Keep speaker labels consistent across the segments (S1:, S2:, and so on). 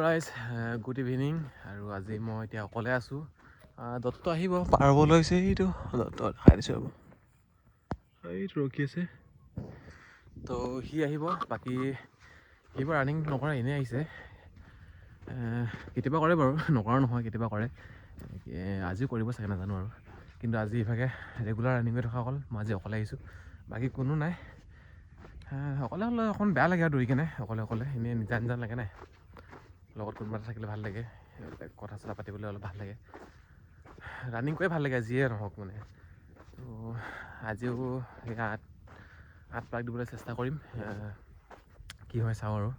S1: ৰাইজ good evening. আৰু আজি মই এতিয়া অকলে আছোঁ। দত্ত আহিব পাৰ হ'ব লৈছে, এইটো দত্ত দেখাই দিছোঁ ৰ'ব, এইটো ৰখি আছে। তো সি আহিব, বাকী সিবোৰ ৰানিং নকৰে, এনেই আহিছে। কেতিয়াবা কৰে বাৰু, নকৰা নহয়, কেতিয়াবা কৰে। আজিও কৰিব চাগে নাজানো আৰু, কিন্তু আজি ইভাগে ৰেগুলাৰ ৰানিং কৰি থকা অকল মই আজি অকলে আহিছোঁ, বাকী কোনো নাই। অকলে হ'লে অকণ বেয়া লাগে আৰু দৌৰি কেনে, অকলে এনেই নিজা লাগে নাই, লগত কোনোবা এটা থাকিলে ভাল লাগে, কথা চথা পাতিবলৈ অলপ ভাল লাগে, ৰানিং কৰি ভাল লাগে যিয়ে নহওক মানে। তো আজিও সেই 8 পাক দিবলৈ চেষ্টা কৰিম, কি হয় চাওঁ আৰু।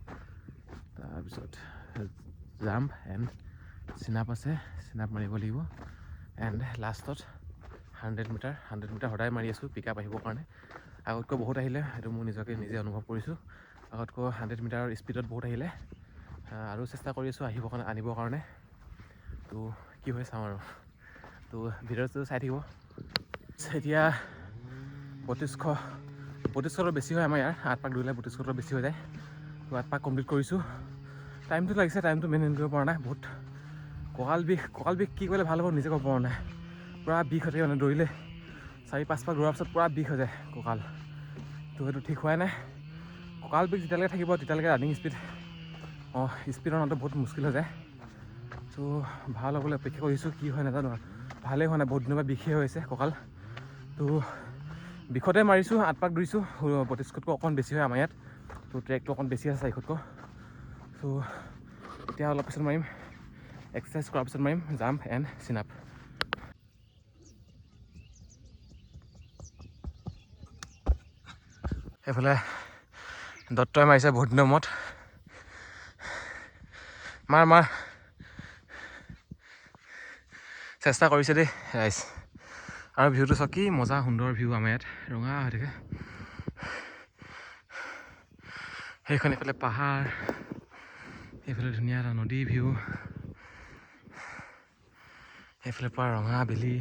S1: তাৰপিছত জাম্প এণ্ড চিনাপ আছে, চিনাপ মাৰিব লাগিব। এণ্ড লাষ্টত 100 মিটাৰ সদায় মাৰি আছোঁ পিক আপ আহিবৰ কাৰণে। আগতকৈ বহুত আহিলে, সেইটো মোৰ নিজে অনুভৱ কৰিছোঁ। আগতকৈ 100 মিটাৰৰ স্পীডত বহুত আহিলে, আৰু চেষ্টা কৰি আছোঁ আনিবৰ কাৰণে। তো কি হয় চাওঁ আৰু। তো ভিডিঅ'টো চাই থাকিব। এতিয়া 3200 বেছি হয় আমাৰ ইয়াৰ, 8 পাক দৌৰিলে 3200 বেছি হৈ যায়। তো 8 পাক কমপ্লিট কৰিছোঁ। টাইমটো লাগিছে, টাইমটো মেইনটেইন কৰিব পৰা নাই, বহুত কঁকাল বিষ কি কৰিলে ভাল হ'ব নিজে ক'ব পৰা নাই। পূৰা বিষ হৈ থাকে মানে, দৌৰিলে 4-5 পাক দৌৰাৰ পিছত পূৰা বিষ হৈ যায় কঁকাল। তো সেইটো ঠিক হোৱাই নাই। কঁকাল বিষ যেতিয়ালৈকে থাকিব তেতিয়ালৈকে ৰানিং স্পীড অনাটো বহুত মুস্কিল হৈ যায়। তো ভাল হ'বলৈ অপেক্ষা কৰিছোঁ, কি হয় নাজানো আৰু। ভালেই হোৱা নাই, বহুত দিনৰ পৰা বিষেই হৈ আছে কঁকাল। তো বিষতে মাৰিছোঁ, 8 পাক দৌৰিছোঁ। 3200তকৈ অকণ বেছি হয় আমাৰ ইয়াত, তো ট্ৰেকটো অকণ বেছি আছে 400তকৈ। তো এতিয়া অলপ পিছত মাৰিম, এক্সাৰচাইজ কৰাৰ পিছত মাৰিম জাম্প এণ্ড চিনাপ। এইফালে দত্তই মাৰিছে বহুত দিনৰ মূৰত, মাৰ চেষ্টা কৰিছে দেই ৰাইজ। আৰু ভিউটো চাওক, কি মজা সুন্দৰ ভিউ আমাৰ ইয়াত, ৰঙা হৈ থাকে। সেইখন এইফালে পাহাৰ, এইফালে ধুনীয়া এটা নদী ভিউ, এইফালে পৰা ৰঙা বেলি।